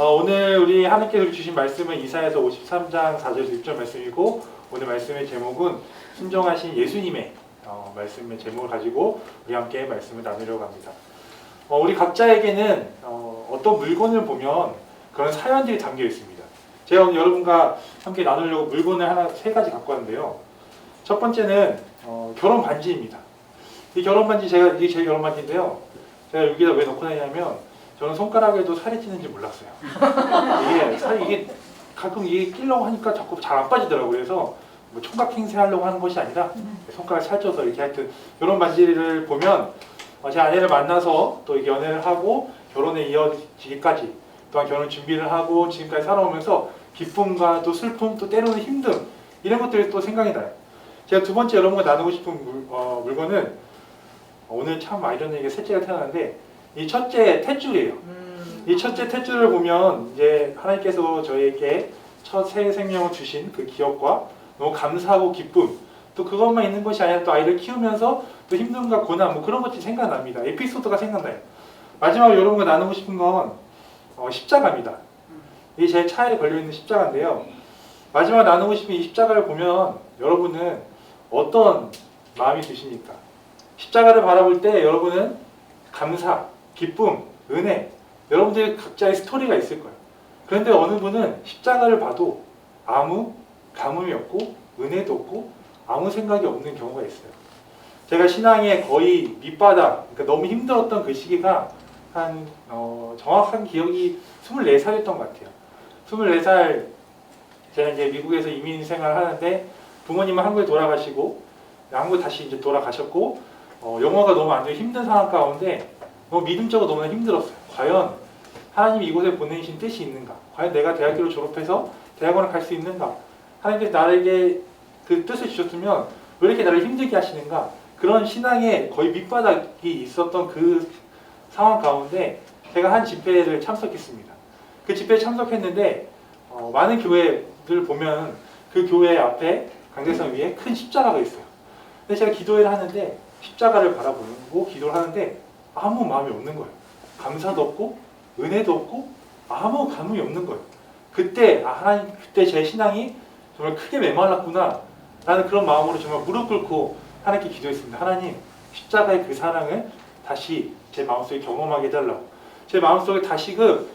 오늘 우리 하나님께서 주신 말씀은 이사야서 53장 4절에서 6절 말씀이고, 오늘 말씀의 제목은 순종하신 예수님의 말씀의 제목을 가지고 우리 함께 말씀을 나누려고 합니다. 우리 각자에게는 어떤 물건을 보면 그런 사연들이 담겨 있습니다. 제가 오늘 여러분과 함께 나누려고 물건을 세 가지 갖고 왔는데요. 첫 번째는 결혼 반지입니다. 이 결혼 반지, 이게 제 결혼 반지인데요. 제가 여기다 왜 넣고 다니냐면, 저는 손가락에도 살이 찌는지 몰랐어요. 이게 가끔 이게 끼려고 하니까 자꾸 잘 안 빠지더라고요. 그래서 뭐 총각 행세하려고 하는 것이 아니라 손가락 살쪄서 이렇게 하여튼 이런 반지를 보면 제 아내를 만나서 또 이렇게 연애를 하고 결혼에 이어지기까지, 또한 결혼 준비를 하고 지금까지 살아오면서 기쁨과 또 슬픔, 또 때로는 힘듦, 이런 것들이 또 생각이 나요. 제가 두 번째 여러분과 나누고 싶은 물건은, 오늘 참 아이러니하게 셋째가 태어났는데, 이 첫째 탯줄이에요. 이 첫째 탯줄을 보면 이제 하나님께서 저에게 첫 새 생명을 주신 그 기억과 너무 감사하고 기쁨, 또 그것만 있는 것이 아니라 또 아이를 키우면서 또 힘듦과 고난, 뭐 그런 것들이 생각납니다. 에피소드가 생각나요. 마지막으로 여러분과 나누고 싶은 건 십자가입니다. 이게 제 차에 걸려있는 십자가인데요. 마지막 나누고 싶은 이 십자가를 보면 여러분은 어떤 마음이 드십니까? 십자가를 바라볼 때 여러분은 감사, 기쁨, 은혜, 여러분들의 각자의 스토리가 있을 거예요. 그런데 어느 분은 십자가를 봐도 아무 감흥이 없고 은혜도 없고 아무 생각이 없는 경우가 있어요. 제가 신앙의 거의 밑바닥, 그러니까 너무 힘들었던 그 시기가 정확한 기억이 24살이었던 것 같아요. 24살, 제가 이제 미국에서 이민 생활을 하는데 부모님은 한국에 돌아가시고 한국에 다시 이제 돌아가셨고, 영어가 너무 안 되고 힘든 상황 가운데 너무 믿음적으로 너무나 힘들었어요. 과연 하나님이 이곳에 보내신 뜻이 있는가? 과연 내가 대학교를 졸업해서 대학원을 갈 수 있는가? 하나님께서 나에게 그 뜻을 주셨으면 왜 이렇게 나를 힘들게 하시는가? 그런 신앙의 거의 밑바닥이 있었던 그 상황 가운데 제가 한 집회를 참석했습니다. 그 집회에 참석했는데 많은 교회들 보면 그 교회 앞에 강대상 위에 큰 십자가가 있어요. 근데 제가 기도회를 하는데 십자가를 바라보고 기도를 하는데 아무 마음이 없는 거예요. 감사도 없고 은혜도 없고 아무 감흥이 없는 거예요. 그때 하나님, 그때 제 신앙이 정말 크게 메말랐구나 라는 그런 마음으로 정말 무릎 꿇고 하나님께 기도했습니다. 하나님, 십자가의 그 사랑을 다시 제 마음속에 경험하게 해달라고, 제 마음속에 다시금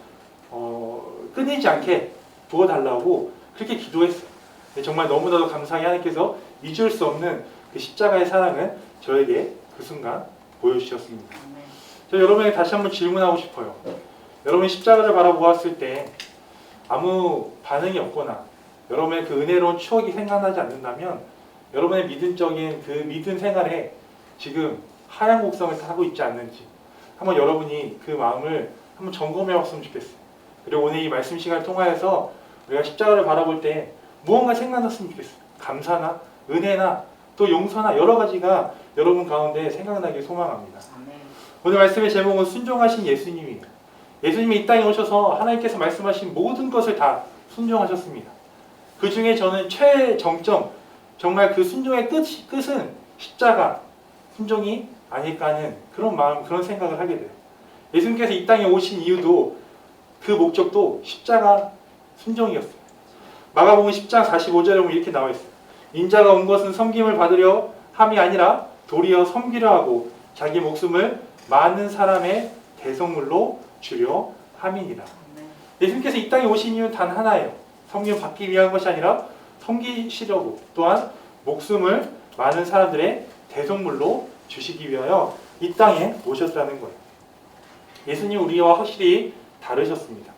끊이지 않게 부어달라고 그렇게 기도했어요. 정말 너무나도 감사하게 하나님께서 잊을 수 없는 그 십자가의 사랑을 저에게 그 순간 보여주셨습니다. 저 여러분에게 다시 한번 질문하고 싶어요. 여러분이 십자가를 바라보았을 때 아무 반응이 없거나 여러분의 그 은혜로운 추억이 생각나지 않는다면, 여러분의 믿음적인 그 믿음 생활에 지금 하얀 곡성을 타고 있지 않는지 한번 여러분이 그 마음을 한번 점검해 봤으면 좋겠어요. 그리고 오늘 이 말씀 시간을 통하여서 우리가 십자가를 바라볼 때 무언가 생각났으면 좋겠어요. 감사나 은혜나 또 용서나 여러 가지가 여러분 가운데 생각나길 소망합니다. 오늘 말씀의 제목은 순종하신 예수님이에요. 예수님이 이 땅에 오셔서 하나님께서 말씀하신 모든 것을 다 순종하셨습니다. 그 중에 저는 최정점, 정말 그 순종의 끝은 십자가 순종이 아닐까 하는 그런 마음, 그런 생각을 하게 돼요. 예수님께서 이 땅에 오신 이유도, 그 목적도 십자가 순종이었어요. 마가복음 10장 45절에 보면 이렇게 나와 있어요. 인자가 온 것은 섬김을 받으려 함이 아니라 도리어 섬기려 하고 자기 목숨을 많은 사람의 대속물로 주려 함이니라. 예수님께서 이 땅에 오신 이유는 단 하나예요. 섬김을 받기 위한 것이 아니라 섬기시려고, 또한 목숨을 많은 사람들의 대속물로 주시기 위하여 이 땅에 오셨다는 거예요. 예수님 우리와 확실히 다르셨습니다.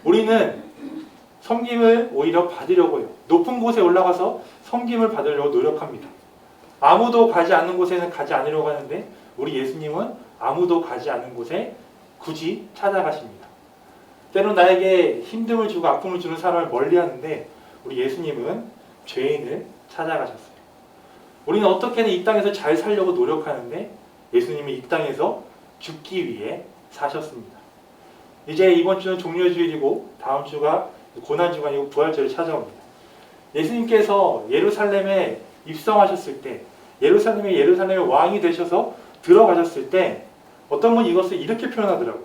우리는 섬김을 오히려 받으려고 해요. 높은 곳에 올라가서 섬김을 받으려고 노력합니다. 아무도 가지 않는 곳에는 가지 않으려고 하는데, 우리 예수님은 아무도 가지 않는 곳에 굳이 찾아가십니다. 때론 나에게 힘듦을 주고 아픔을 주는 사람을 멀리하는데, 우리 예수님은 죄인을 찾아가셨어요. 우리는 어떻게든 이 땅에서 잘 살려고 노력하는데, 예수님은 이 땅에서 죽기 위해 사셨습니다. 이제 이번 주는 종려주일이고 다음 주가 고난주가 아니고 부활절이 찾아옵니다. 예수님께서 예루살렘에 입성하셨을 때, 예루살렘의 왕이 되셔서 들어가셨을 때, 어떤 분이 이것을 이렇게 표현하더라고요.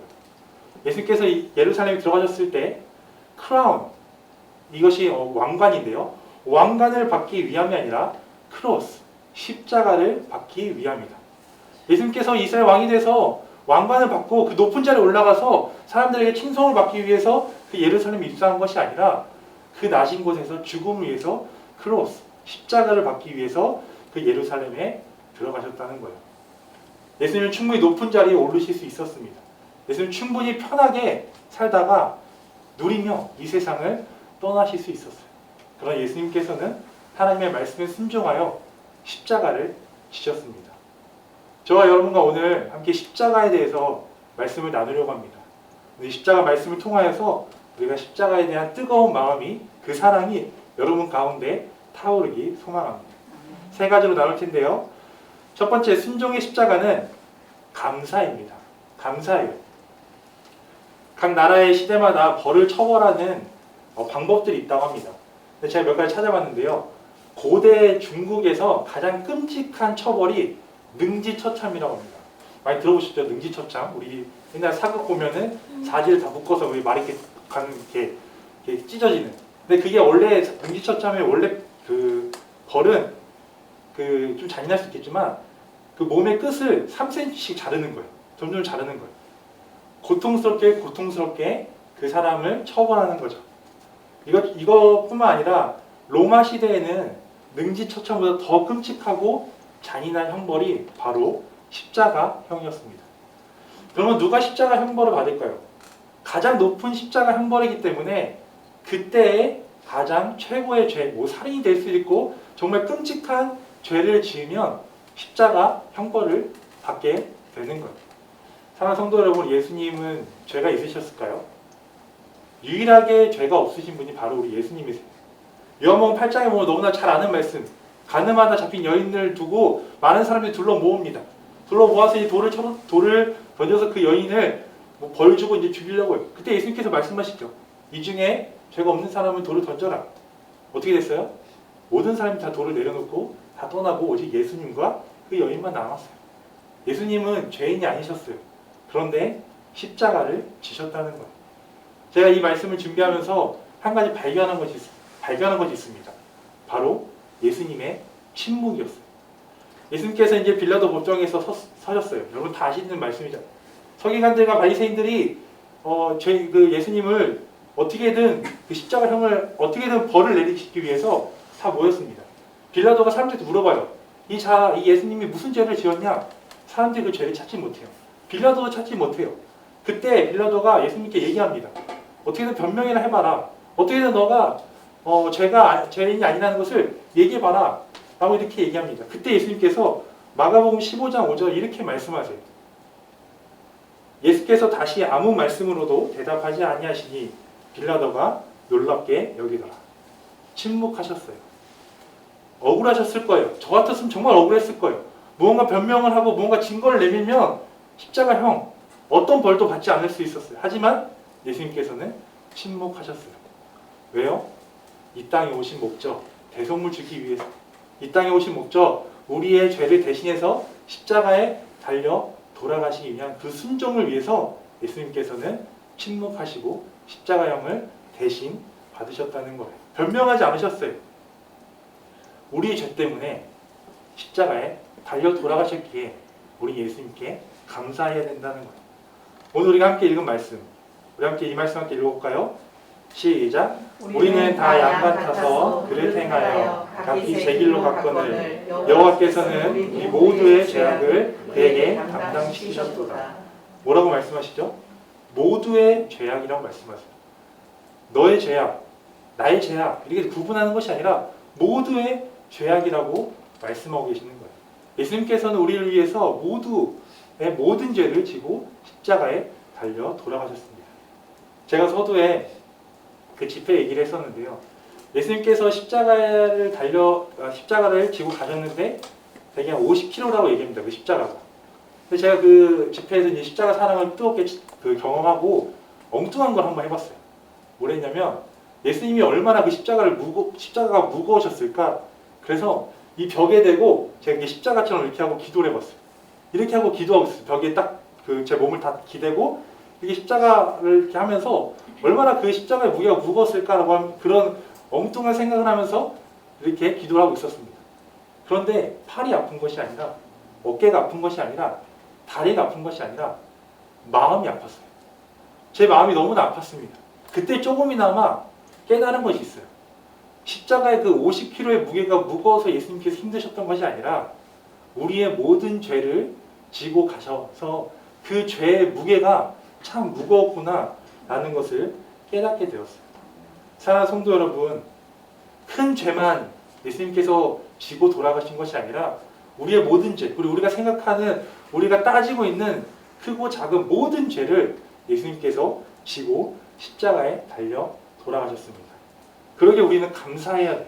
예수님께서 예루살렘에 들어가셨을 때 크라운, 이것이 왕관인데요. 왕관을 받기 위함이 아니라 크로스, 십자가를 받기 위함이다. 예수님께서 이스라엘 왕이 돼서 왕관을 받고 그 높은 자리에 올라가서 사람들에게 칭송을 받기 위해서 그 예루살렘에 입성한 것이 아니라 그 나신 곳에서 죽음을 위해서 크로스, 십자가를 받기 위해서 그 예루살렘에 들어가셨다는 거예요. 예수님은 충분히 높은 자리에 오르실 수 있었습니다. 예수님은 충분히 편하게 살다가 누리며 이 세상을 떠나실 수 있었어요. 그러나 예수님께서는 하나님의 말씀에 순종하여 십자가를 지셨습니다. 저와 여러분과 오늘 함께 십자가에 대해서 말씀을 나누려고 합니다. 이 십자가 말씀을 통하여서 우리가 십자가에 대한 뜨거운 마음이, 그 사랑이 여러분 가운데 타오르기 소망합니다. 세 가지로 나눌 텐데요. 첫 번째, 순종의 십자가는 감사입니다. 감사예요. 각 나라의 시대마다 벌을 처벌하는 방법들이 있다고 합니다. 제가 몇 가지 찾아봤는데요. 고대 중국에서 가장 끔찍한 처벌이 능지처참이라고 합니다. 많이 들어보셨죠? 능지처참. 우리 옛날 사극 보면은 사지를 다 묶어서 우리 말이 이렇게 찢어지는. 근데 그게 원래 능지처참의 원래 그 벌은 그 좀 잔인할 수 있겠지만 그 몸의 끝을 3cm씩 자르는 거예요. 점점 자르는 거예요. 고통스럽게 그 사람을 처벌하는 거죠. 이것뿐만 아니라 로마 시대에는 능지처참보다 더 끔찍하고 잔인한 형벌이 바로 십자가형이었습니다. 그러면 누가 십자가 형벌을 받을까요? 가장 높은 십자가 형벌이기 때문에 그때의 가장 최고의 죄, 살인이 될 수 있고 정말 끔찍한 죄를 지으면 십자가 형벌을 받게 되는 거예요. 사랑하는 성도 여러분, 예수님은 죄가 있으셨을까요? 유일하게 죄가 없으신 분이 바로 우리 예수님이세요. 요한복음 8장에 보면 너무나 잘 아는 말씀, 가늠하다 잡힌 여인을 두고 많은 사람들이 둘러 모읍니다. 둘러 모아서 이 돌을 던져서 그 여인을 벌 주고 이제 죽이려고 해요. 그때 예수님께서 말씀하시죠. 이 중에 죄가 없는 사람은 돌을 던져라. 어떻게 됐어요? 모든 사람이 다 돌을 내려놓고 다 떠나고 오직 예수님과 그 여인만 남았어요. 예수님은 죄인이 아니셨어요. 그런데 십자가를 지셨다는 거예요. 제가 이 말씀을 준비하면서 한 가지 발견한 것이 있습니다. 바로 예수님의 침묵이었어요. 예수님께서 이제 빌라도 법정에서 서셨어요. 여러분 다 아시는 말씀이죠. 서기관들과 바리새인들이 예수님을 어떻게든 그 십자가형을 어떻게든 벌을 내리시기 위해서 다 모였습니다. 빌라도가 사람들한테 물어봐요. 이 예수님이 무슨 죄를 지었냐? 사람들이 그 죄를 찾지 못해요. 빌라도도 찾지 못해요. 그때 빌라도가 예수님께 얘기합니다. 어떻게든 변명이나 해봐라. 어떻게든 너가 죄인이 아니라는 것을 얘기해봐라. 라고 이렇게 얘기합니다. 그때 예수님께서 마가복음 15장 5절 이렇게 말씀하세요. 예수께서 다시 아무 말씀으로도 대답하지 아니하시니 빌라도가 놀랍게 여기더라. 침묵하셨어요. 억울하셨을 거예요. 저 같았으면 정말 억울했을 거예요. 무언가 변명을 하고 무언가 증거를 내밀면 십자가형 어떤 벌도 받지 않을 수 있었어요. 하지만 예수님께서는 침묵하셨어요. 왜요? 이 땅에 오신 목적, 대속물 주기 위해서. 이 땅에 오신 목적, 우리의 죄를 대신해서 십자가에 달려 돌아가시기 위한 그 순종을 위해서 예수님께서는 침묵하시고 십자가형을 대신 받으셨다는 거예요. 변명하지 않으셨어요. 우리의 죄 때문에 십자가에 달려 돌아가셨기에 우리 예수님께 감사해야 된다는 거예요. 오늘 우리가 함께 읽은 말씀, 우리 함께 이 말씀 함께 읽어볼까요? 시작. 우리는 다 양 같아서 그를 행하여 각기 제 길로 갔거늘 여호와께서는 우리 모두의 죄악을 그에게 담당시키셨도다. 뭐라고 말씀하시죠? 모두의 죄악이라고 말씀하세요. 너의 죄악, 나의 죄악 이렇게 구분하는 것이 아니라 모두의 죄악이라고 말씀하고 계시는 거예요. 예수님께서는 우리를 위해서 모두의 모든 죄를 지고 십자가에 달려 돌아가셨습니다. 제가 서두에 그 집회 얘기를 했었는데요. 예수님께서 십자가를 지고 가셨는데 대개 한 50km라고 얘기합니다. 그 십자가가. 근데 제가 그 집회에서 이제 십자가 사랑을 뜨겁게 경험하고 엉뚱한 걸 한번 해봤어요. 뭘 했냐면 예수님이 얼마나 그 십자가가 무거우셨을까? 그래서 이 벽에 대고 제가 이게 십자가처럼 이렇게 하고 기도를 해봤어요. 이렇게 하고 기도하고 있어요. 벽에 딱 제 몸을 다 기대고 이게 십자가를 이렇게 하면서 얼마나 그 십자가의 무게가 무거웠을까라고 하는 그런 엉뚱한 생각을 하면서 이렇게 기도를 하고 있었습니다. 그런데 팔이 아픈 것이 아니라 어깨가 아픈 것이 아니라 다리가 아픈 것이 아니라 마음이 아팠어요. 제 마음이 너무나 아팠습니다. 그때 조금이나마 깨달은 것이 있어요. 십자가의 그 50kg의 무게가 무거워서 예수님께서 힘드셨던 것이 아니라 우리의 모든 죄를 지고 가셔서 그 죄의 무게가 참 무거웠구나 라는 것을 깨닫게 되었어요. 사랑하는 성도 여러분, 큰 죄만 예수님께서 지고 돌아가신 것이 아니라 우리의 모든 죄, 그리고 우리가 생각하는, 우리가 따지고 있는 크고 작은 모든 죄를 예수님께서 지고 십자가에 달려 돌아가셨습니다. 그러게 우리는 감사해야 돼.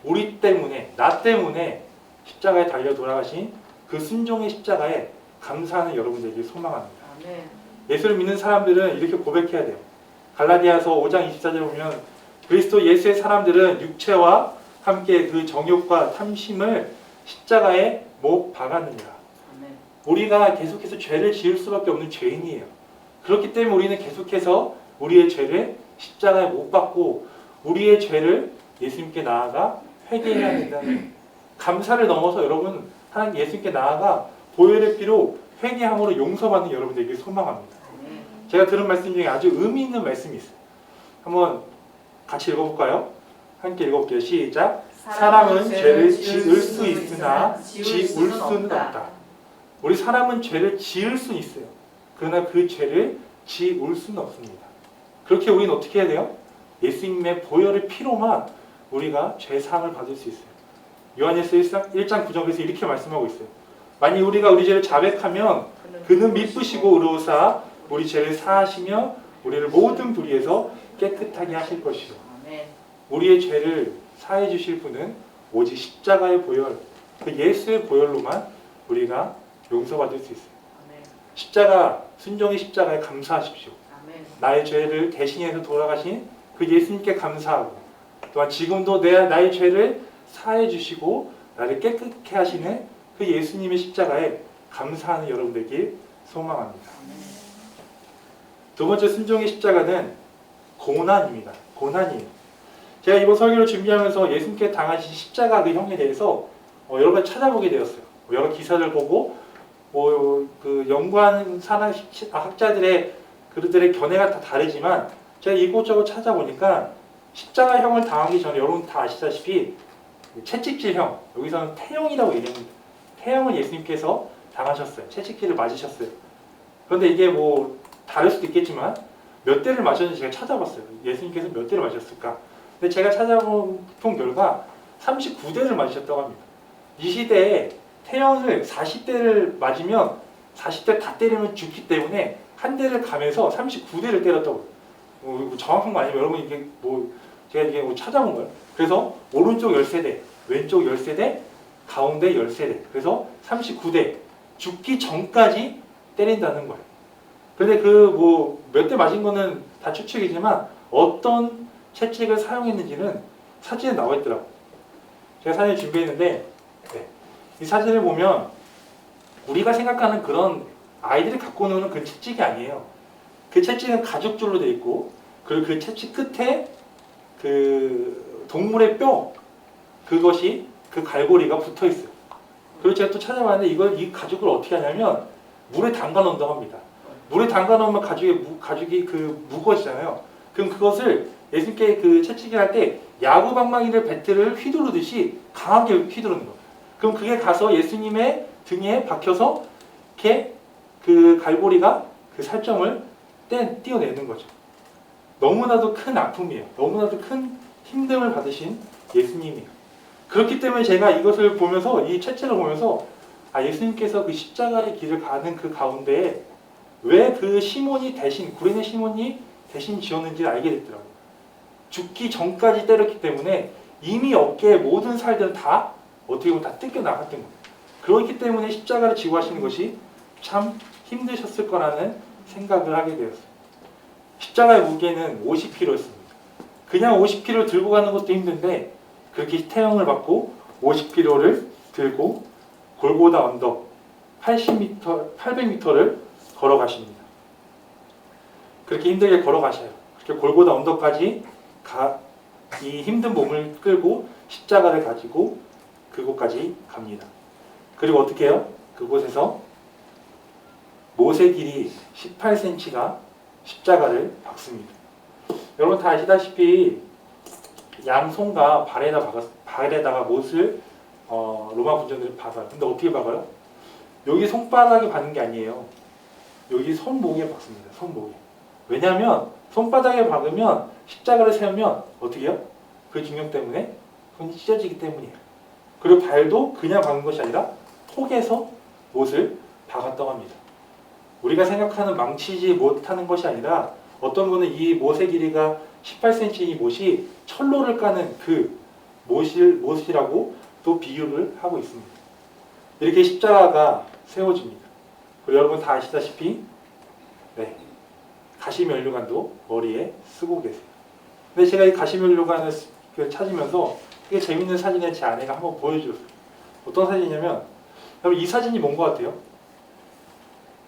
우리 때문에, 나 때문에 십자가에 달려 돌아가신 그 순종의 십자가에 감사하는 여러분들에게 소망합니다. 아멘. 예수를 믿는 사람들은 이렇게 고백해야 돼요. 갈라디아서 5장 24절에 보면 그리스도 예수의 사람들은 육체와 함께 그 정욕과 탐심을 십자가에 못 박았느니라. 아멘. 우리가 계속해서 죄를 지을 수밖에 없는 죄인이에요. 그렇기 때문에 우리는 계속해서 우리의 죄를 십자가에 못 박고 우리의 죄를 예수님께 나아가 회개해야 된다는 감사를 넘어서 여러분 하나님 예수님께 나아가 보혈의 피로 회개함으로 용서받는 여러분들에게 소망합니다. 제가 들은 말씀 중에 아주 의미 있는 말씀이 있어요. 한번 같이 읽어볼까요? 함께 읽어볼게요. 시작. 사람은 죄를 지을 수 있으나 지울 수는 없다. 우리 사람은 죄를 지을 수는 있어요. 그러나 그 죄를 지울 수는 없습니다. 그렇게 우리는 어떻게 해야 돼요? 예수님의 보혈의 피로만 우리가 죄사함을 받을 수 있어요. 요한일서 1장 9절에서 이렇게 말씀하고 있어요. 만일 우리가 우리 죄를 자백하면 그는 미쁘시고 의로우사 우리 죄를 사하시며 우리를 모든 불의에서 깨끗하게 하실 것이요. 우리의 죄를 사해 주실 분은 오직 십자가의 보혈, 그 예수의 보혈로만 우리가 용서받을 수 있어요. 십자가, 순종의 십자가에 감사하십시오. 나의 죄를 대신해서 돌아가신 그 예수님께 감사하고 또한 지금도 나의 죄를 사해 주시고 나를 깨끗게 하시는 그 예수님의 십자가에 감사하는 여러분들에게 소망합니다. 두 번째 순종의 십자가는 고난입니다. 고난이에요. 제가 이번 설교를 준비하면서 예수님께 당하신 십자가 그 형에 대해서 여러 가지 찾아보게 되었어요. 여러 기사를 보고 그 연구하는 학자들의 그들의 견해가 다 다르지만 제가 이곳저곳 찾아보니까 십자가형을 당하기 전에 여러분 다 아시다시피 채찍질형, 여기서는 태형이라고 얘기합니다. 태형을 예수님께서 당하셨어요. 채찍질을 맞으셨어요. 그런데 이게 뭐 다를 수도 있겠지만 몇 대를 맞았는지 제가 찾아봤어요. 예수님께서 몇 대를 맞으셨을까? 근데 제가 찾아본 결과 39대를 맞으셨다고 합니다. 이 시대에 태형을 40대를 맞으면 40대 다 때리면 죽기 때문에 한 대를 가면서 39대를 때렸다고. 정확한 거 아니면 여러분 이게 뭐 제가 이게 뭐 찾아본 거예요. 그래서 오른쪽 13대, 왼쪽 13대, 가운데 13대. 그래서 39대 죽기 전까지 때린다는 거예요. 근데 그 뭐 몇 대 맞은 거는 다 추측이지만 어떤 채찍을 사용했는지는 사진에 나와 있더라고요. 제가 사진을 준비했는데 이 사진을 보면 우리가 생각하는 그런 아이들이 갖고 노는 그 채찍이 아니에요. 그 채찍은 가죽줄로 되어 있고 그리고 그 채찍 끝에 그 동물의 뼈 그것이 그 갈고리가 붙어 있어요. 그리고 제가 또 찾아봤는데 이 가죽을 어떻게 하냐면 물에 담가 놓는다고 합니다. 물에 담가 놓으면 가죽이 그 무거워지잖아요. 그럼 그것을 예수님께 그 채찍질 할 때 야구방망이를 배트를 휘두르듯이 강하게 휘두르는 거예요. 그럼 그게 가서 예수님의 등에 박혀서 이렇게 그 갈고리가 그 살점을 띄어내는 거죠. 너무나도 큰 아픔이에요. 너무나도 큰 힘듦을 받으신 예수님이에요. 그렇기 때문에 제가 이것을 보면서 이 채찍을 보면서 예수님께서 그 십자가의 길을 가는 그 가운데에 왜 그 시몬이 대신 구레네 시몬이 대신 지었는지를 알게 됐더라고요. 죽기 전까지 때렸기 때문에 이미 어깨의 모든 살들은 다 어떻게 보면 다 뜯겨 나갔던 거예요. 그렇기 때문에 십자가를 지고 하시는 것이 참 힘드셨을 거라는 생각을 하게 되었어요. 십자가의 무게는 50kg였습니다. 그냥 50kg 들고 가는 것도 힘든데 그렇게 태형을 받고 50kg를 들고 골고다 언덕 800m를 걸어가십니다. 그렇게 힘들게 걸어가셔요. 그렇게 골고다 언덕까지 이 힘든 몸을 끌고 십자가를 가지고 그곳까지 갑니다. 그리고 어떻게 해요? 그곳에서 못의 길이 18cm가 십자가를 박습니다. 여러분 다 아시다시피 양손과 발에다가 못을 로마 군정들이 박아요. 근데 어떻게 박아요? 여기 손바닥에 박는 게 아니에요. 여기 손목에 박습니다. 손목에. 왜냐하면 손바닥에 박으면 십자가를 세우면 어떻게 해요? 그 중력 때문에 손이 찢어지기 때문이에요. 그리고 발도 그냥 박는 것이 아니라 톡에서 못을 박았다고 합니다. 우리가 생각하는 망치지 못하는 것이 아니라 어떤 분은 이 못의 길이가 18cm 이 못이 철로를 까는 그 못이라고 또 비유를 하고 있습니다. 이렇게 십자가가 세워집니다. 그리고 여러분 다 아시다시피 가시면류관도 머리에 쓰고 계세요. 근데 제가 이 가시면류관을 찾으면서 이게 재밌는 사진을 제 아내가 한번 보여줬어요. 어떤 사진이냐면 여러분 이 사진이 뭔 것 같아요?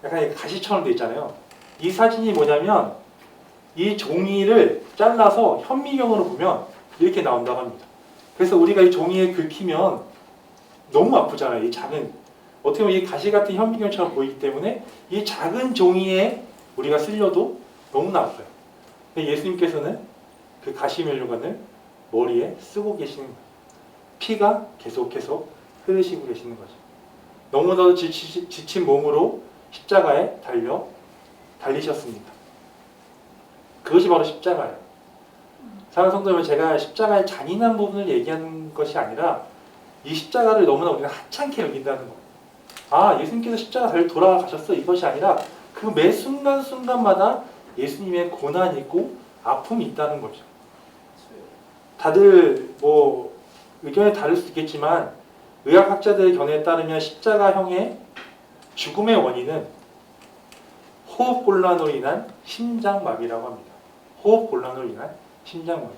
약간 가시처럼 돼 있잖아요. 이 사진이 뭐냐면 이 종이를 잘라서 현미경으로 보면 이렇게 나온다고 합니다. 그래서 우리가 이 종이에 긁히면 너무 아프잖아요. 이 작은 어떻게 보면 이 가시 같은 현미경처럼 보이기 때문에 이 작은 종이에 우리가 쓸려도 너무나 아파요. 근데 예수님께서는 그 가시면류관을 머리에 쓰고 계시는 거예요. 피가 계속해서 흐르시고 계시는 거죠. 너무나도 지친 몸으로 십자가에 달리셨습니다. 그것이 바로 십자가예요. 사랑하는 성도 여러분, 제가 십자가의 잔인한 부분을 얘기하는 것이 아니라 이 십자가를 너무나 우리가 하찮게 여긴다는 거예요. 아, 예수님께서 십자가 달려 돌아가셨어, 이것이 아니라 그 매 순간순간마다 예수님의 고난이 있고 아픔이 있다는 거죠. 다들 의견이 다를 수 있겠지만 의학학자들의 견해에 따르면 십자가형의 죽음의 원인은 호흡곤란으로 인한 심장마비라고 합니다. 호흡곤란으로 인한 심장마비.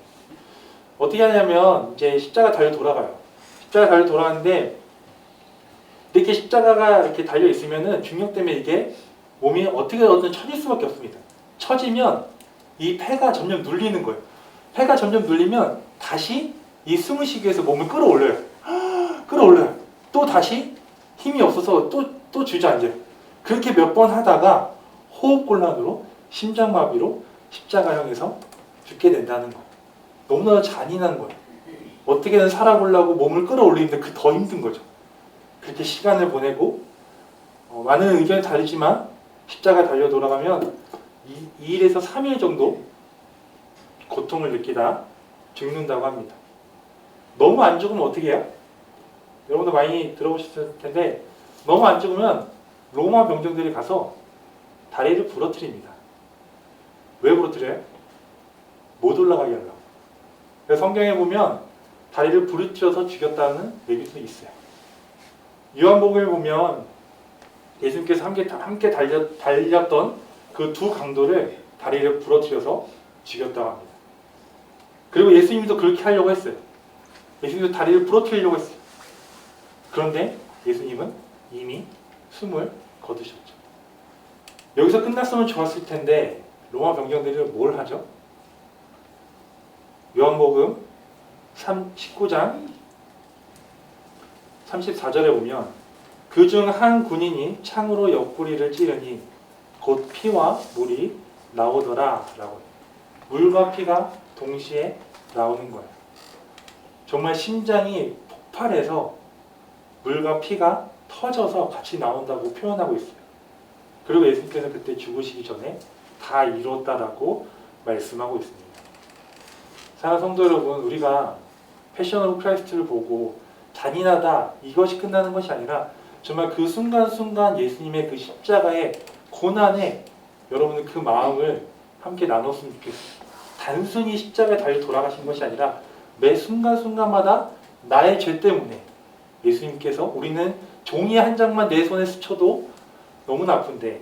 어떻게 하냐면 이제 십자가 달려 돌아가요. 십자가 달려 돌아가는데 이렇게 십자가가 이렇게 달려 있으면은 중력 때문에 이게 몸이 어떻게든 처질 수밖에 없습니다. 처지면 이 폐가 점점 눌리는 거예요. 폐가 점점 눌리면 다시 이 숨을 쉬기 위해서 몸을 끌어올려요. 끌어올려요. 또 다시 힘이 없어서 또 주저앉아요. 그렇게 몇 번 하다가 호흡곤란으로 심장마비로 십자가형에서 죽게 된다는 거예요. 너무나 잔인한 거예요. 어떻게든 살아보려고 몸을 끌어올리는데 그 더 힘든 거죠. 그렇게 시간을 보내고 많은 의견이 다르지만 십자가 달려 돌아가면 2일에서 3일 정도 고통을 느끼다 죽는다고 합니다. 너무 안 죽으면 어떻게 해요? 여러분도 많이 들어보셨을 텐데 너무 안 죽으면 로마 병정들이 가서 다리를 부러뜨립니다. 왜 부러뜨려요? 못 올라가게 하려고. 그래서 성경에 보면 다리를 부러뜨려서 죽였다는 얘기도 있어요. 요한복음에 보면 예수님께서 함께 달렸던 그 두 강도를 다리를 부러뜨려서 죽였다고 합니다. 그리고 예수님도 그렇게 하려고 했어요. 예수님도 다리를 부러뜨리려고 했어요. 그런데 예수님은 이미 숨을 거두셨죠. 여기서 끝났으면 좋았을 텐데 로마 병정들이 뭘 하죠? 요한복음 19장 34절에 보면 그중 한 군인이 창으로 옆구리를 찌르니 곧 피와 물이 나오더라 라고. 물과 피가 동시에 나오는 거예요. 정말 심장이 폭발해서 물과 피가 터져서 같이 나온다고 표현하고 있어요. 그리고 예수님께서 그때 죽으시기 전에 다 이뤘다라고 말씀하고 있습니다. 사랑하는 성도 여러분, 우리가 패션 오브 크라이스트를 보고 잔인하다 이것이 끝나는 것이 아니라 정말 그 순간순간 예수님의 그 십자가의 고난에 여러분은 그 마음을 함께 나눴으면 좋겠어요. 단순히 십자가에 달려 돌아가신 것이 아니라 매 순간순간마다 나의 죄 때문에 예수님께서 우리는 종이 한 장만 내 손에 스쳐도 너무나 아픈데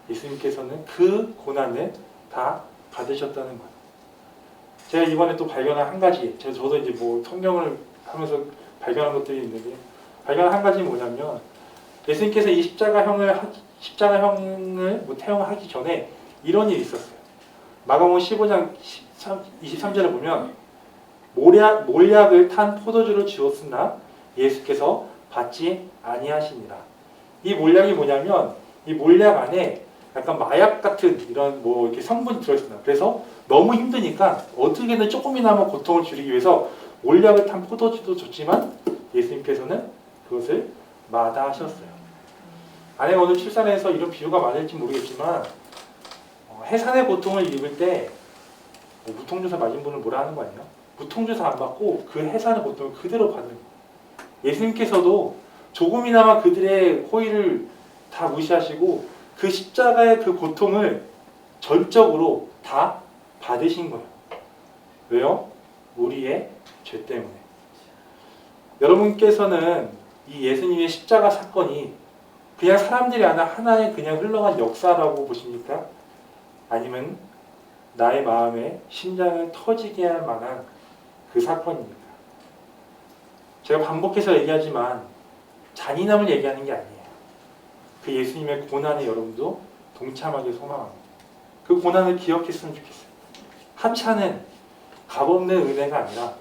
예수님께서는 그 고난을 다 받으셨다는 거예요. 제가 이번에 또 발견한 한 가지, 저도 이제 성경을 하면서 발견한 것들이 있는데 발견한 한 가지는 뭐냐면 예수님께서 이 십자가형을 태형하기 전에 이런 일이 있었어요. 마가복음 15장 23절에 보면 몰약을 탄 포도주를 주었으나 예수께서 받지 아니하시니라. 이 몰약이 뭐냐면 이 몰약 안에 약간 마약 같은 이런 뭐 이렇게 성분이 들어있습니다. 그래서 너무 힘드니까 어떻게든 조금이나마 고통을 줄이기 위해서 몰약을 탄 포도주도 줬지만 예수님께서는 그것을 마다하셨어요. 아내가 오늘 출산해서 이런 비유가 맞을지 모르겠지만 해산의 고통을 입을 때 무통주사 맞은 분은 뭐라 하는 거 아니에요? 무통주사 안 받고 그 해산의 고통을 그대로 받는 거예요. 예수님께서도 조금이나마 그들의 호의를 다 무시하시고 그 십자가의 그 고통을 전적으로 다 받으신 거예요. 왜요? 우리의 죄 때문에. 여러분께서는 이 예수님의 십자가 사건이 그냥 사람들이 아는 하나의 그냥 흘러간 역사라고 보십니까? 아니면 나의 마음에 심장을 터지게 할 만한 그 사건입니다. 제가 반복해서 얘기하지만 잔인함을 얘기하는 게 아니에요. 그 예수님의 고난에 여러분도 동참하길 소망합니다. 그 고난을 기억했으면 좋겠어요. 하찮은 값없는 은혜가 아니라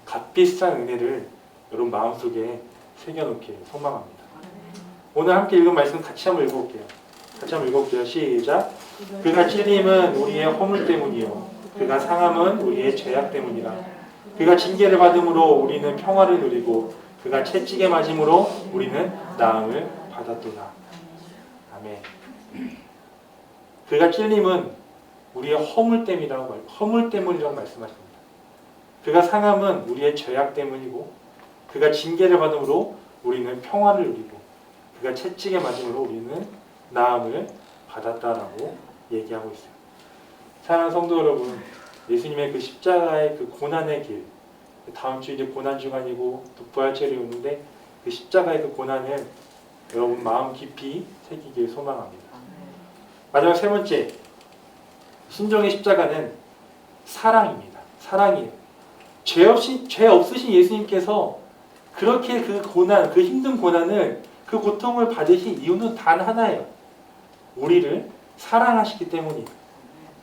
값비싼 은혜를 여러분 마음속에 새겨놓길 소망합니다. 오늘 함께 읽은 말씀 같이 한번 읽어볼게요. 시작. 그가 찔림은 우리의 허물 때문이요 그가 상함은 우리의 죄악 때문이라. 그가 징계를 받음으로 우리는 평화를 누리고 그가 채찍에 맞음으로 우리는 나음을 받았도다. 아멘. 그가 찔림은 우리의 허물 때문이라고 말씀하십니다. 그가 상함은 우리의 죄악 때문이고 그가 징계를 받음으로 우리는 평화를 누리고 그가 채찍에 맞음으로 우리는 나음을 받았다라고 얘기하고 있어요. 사랑하는 성도 여러분, 예수님의 그 십자가의 그 고난의 길, 다음 주 이제 고난 주간이고 또 부활절이 오는데 그 십자가의 그 고난을 여러분 마음 깊이 새기길 소망합니다. 마지막 세 번째, 순종의 십자가는 사랑입니다. 사랑이에요. 죄 없으신 예수님께서 그렇게 그 고난, 그 힘든 고난을, 그 고통을 받으신 이유는 단 하나예요. 우리를 사랑하시기 때문이에요.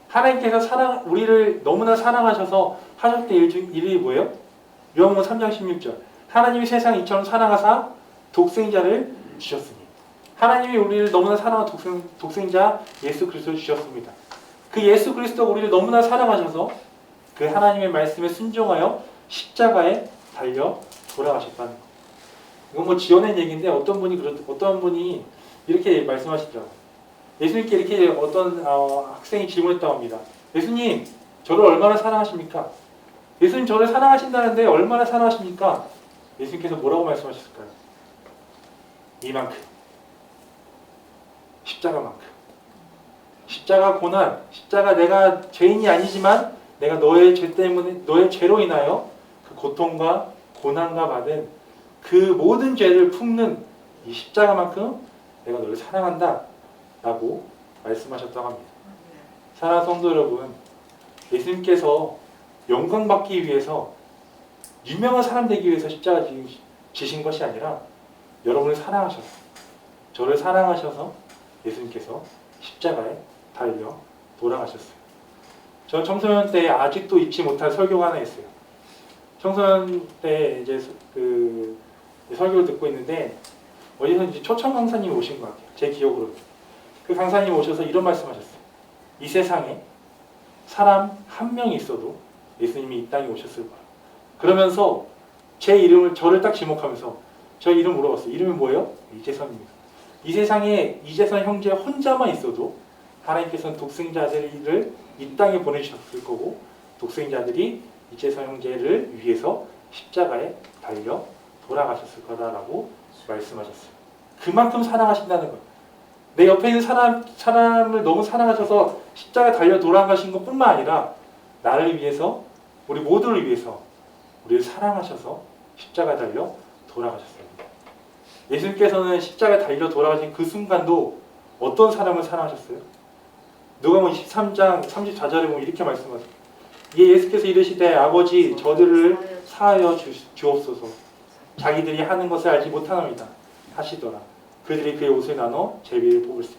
하나님께서 우리를 너무나 사랑하셔서 하셨던 일이 뭐예요? 요한복음 3장 16절. 하나님이 세상 이처럼 사랑하사 독생자를 주셨으니. 하나님이 우리를 너무나 사랑한 독생자 예수 그리스도를 주셨습니다. 그 예수 그리스도가 우리를 너무나 사랑하셔서 그 하나님의 말씀에 순종하여 십자가에 달려 돌아가셨다는 거. 이건 뭐 지어낸 얘기인데 어떤 분이 이렇게 말씀하시죠. 예수님께 이렇게 어떤 학생이 질문했다고 합니다. 예수님, 저를 얼마나 사랑하십니까? 예수님 저를 사랑하신다는데 얼마나 사랑하십니까? 예수님께서 뭐라고 말씀하셨을까요? 이만큼. 십자가만큼. 십자가 고난, 십자가 내가 죄인이 아니지만 내가 너의 죄 때문에, 너의 죄로 인하여 그 고통과 고난과 받은 그 모든 죄를 품는 이 십자가만큼 내가 너를 사랑한다 라고 말씀하셨다고 합니다. 사랑하는 성도 여러분, 예수님께서 영광 받기 위해서 유명한 사람 되기 위해서 십자가 지신 것이 아니라 여러분을 사랑하셔서, 저를 사랑하셔서 예수님께서 십자가에 달려 돌아가셨어요. 저 청소년 때 아직도 잊지 못할 설교가 하나 있어요. 청소년 때 이제 그 설교를 듣고 있는데 어디서 이제 초청 강사님이 오신 것 같아요. 제 기억으로. 그 강사님이 오셔서 이런 말씀하셨어요. 이 세상에 사람 한 명이 있어도 예수님이 이 땅에 오셨을 거예요. 그러면서 제 이름을, 저를 딱 지목하면서 저 이름 물어봤어요. 이름이 뭐예요? 이재선입니다. 이 세상에 이재선 형제 혼자만 있어도 하나님께서는 독생자 아들을 이 땅에 보내주셨을 거고 독생자들이 이재선 형제를 위해서 십자가에 달려 돌아가셨을 거다라고 말씀하셨어요. 그만큼 사랑하신다는 거예요. 내 옆에 있는 사람을 너무 사랑하셔서 십자가에 달려 돌아가신 것뿐만 아니라 나를 위해서, 우리 모두를 위해서 우리를 사랑하셔서 십자가에 달려 돌아가셨어요. 예수님께서는 십자가에 달려 돌아가신 그 순간도 어떤 사람을 사랑하셨어요? 누가복음 23장 34절에 보면 이렇게 말씀하세요. 이에 예수께서 이르시되 아버지 저들을 사하여 주옵소서. 자기들이 하는 것을 알지 못하나이다 하시더라. 그들이 그의 옷을 나눠 제비를 뽑을세.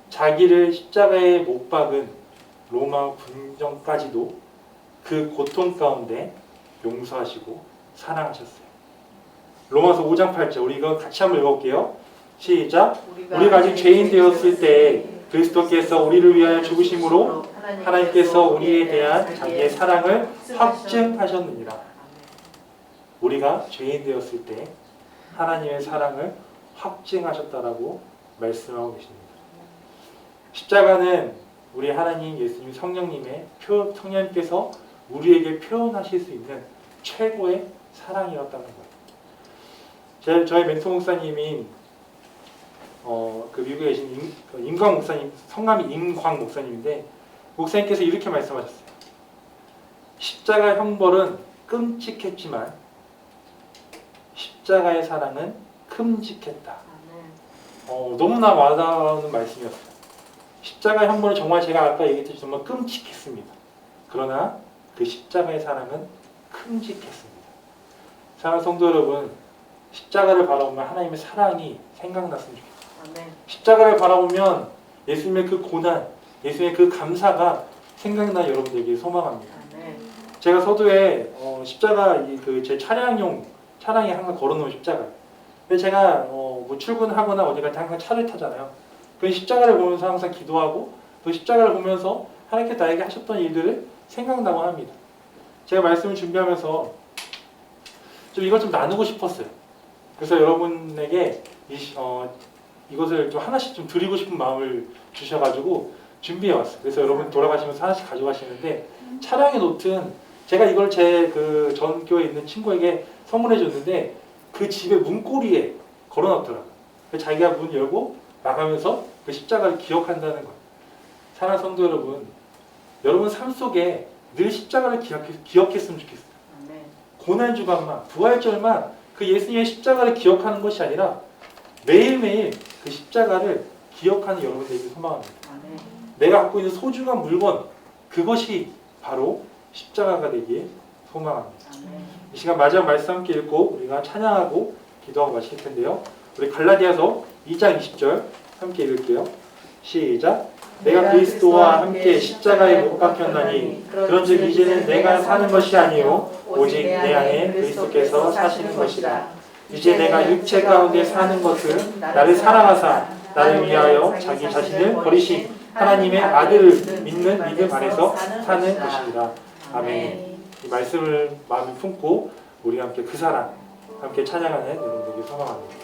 자기를 십자가에 못 박은 로마 군정까지도 그 고통 가운데 용서하시고 사랑하셨어요. 로마서 5장 8절 우리 이거 같이 한번 읽어볼게요. 시작. 우리가 아직 죄인 되었을 때 그리스도께서 우리를 위하여 죽으심으로 하나님께서 우리에 대한 자기의 사랑을 확증하셨느니라. 우리가 죄인 되었을 때 하나님의 사랑을 확증하셨다라고 말씀하고 계십니다. 십자가는 우리 하나님 예수님 성령님께서 우리에게 표현하실 수 있는 최고의 사랑이었다는 거예요. 저희 멘토 목사님인 그 미국에 계신 임광 목사님, 성함이 임광 목사님인데 목사님께서 이렇게 말씀하셨어요. 십자가 형벌은 끔찍했지만 십자가의 사랑은 큼직했다. 너무나 와닿는 말씀이었어요. 십자가 형벌은 정말 제가 아까 얘기했듯이 정말 끔찍했습니다. 그러나 그 십자가의 사랑은 큼직했습니다. 사랑하는 성도 여러분, 십자가를 바라보면 하나님의 사랑이 생각났으면 좋겠어요. 십자가를 바라보면 예수님의 그 고난, 예수님의 그 감사가 생각나 여러분들에게 소망합니다. 제가 서두에 십자가 제 차량에 항상 걸어놓은 십자가. 근데 제가 뭐 출근하거나 어디 갈 때 항상 차를 타잖아요. 그 십자가를 보면서 항상 기도하고 또 십자가를 보면서 하나님께서 나에게 하셨던 일들을 생각나고 합니다. 제가 말씀을 준비하면서 좀 이걸 좀 나누고 싶었어요. 그래서 여러분에게 이것을 좀 하나씩 좀 드리고 싶은 마음을 주셔가지고 준비해 왔어요. 그래서 여러분 돌아가시면서 하나씩 가져가시는데 차량에 놓든 제가 이걸 제 그 전 교회에 있는 친구에게 선물해 줬는데 그 집의 문고리에 걸어놨더라고요. 자기가 문 열고 나가면서 그 십자가를 기억한다는 거예요. 사랑하는 성도 여러분, 여러분 삶 속에 늘 십자가를 기억했으면 좋겠어요. 고난주간만, 부활절만 그 예수님의 십자가를 기억하는 것이 아니라 매일매일 그 십자가를 기억하는 여러분들에게 소망합니다. 내가 갖고 있는 소중한 물건, 그것이 바로 십자가가 되기에 소망합니다. 이 시간 마지막 말씀 함께 읽고 우리가 찬양하고 기도하고 마칠 텐데요. 우리 갈라디아서 2장 20절 함께 읽을게요. 시작. 내가 그리스도와 함께 십자가에 못 박혔나니 그런즉 이제는 내가 사는 것이 아니요 오직 내 안에 그리스도께서 사시는 것이라. 이제 내가 육체 가운데 사는 것은 나를 사랑하사 나를 위하여 자기 자신을 버리신 하나님의 아들을 믿는 믿음 안에서 사는 것입니다. 아멘. 이 말씀을 마음에 품고 우리 함께 그 사랑 함께 찬양하는 여러분들에게 소망합니다.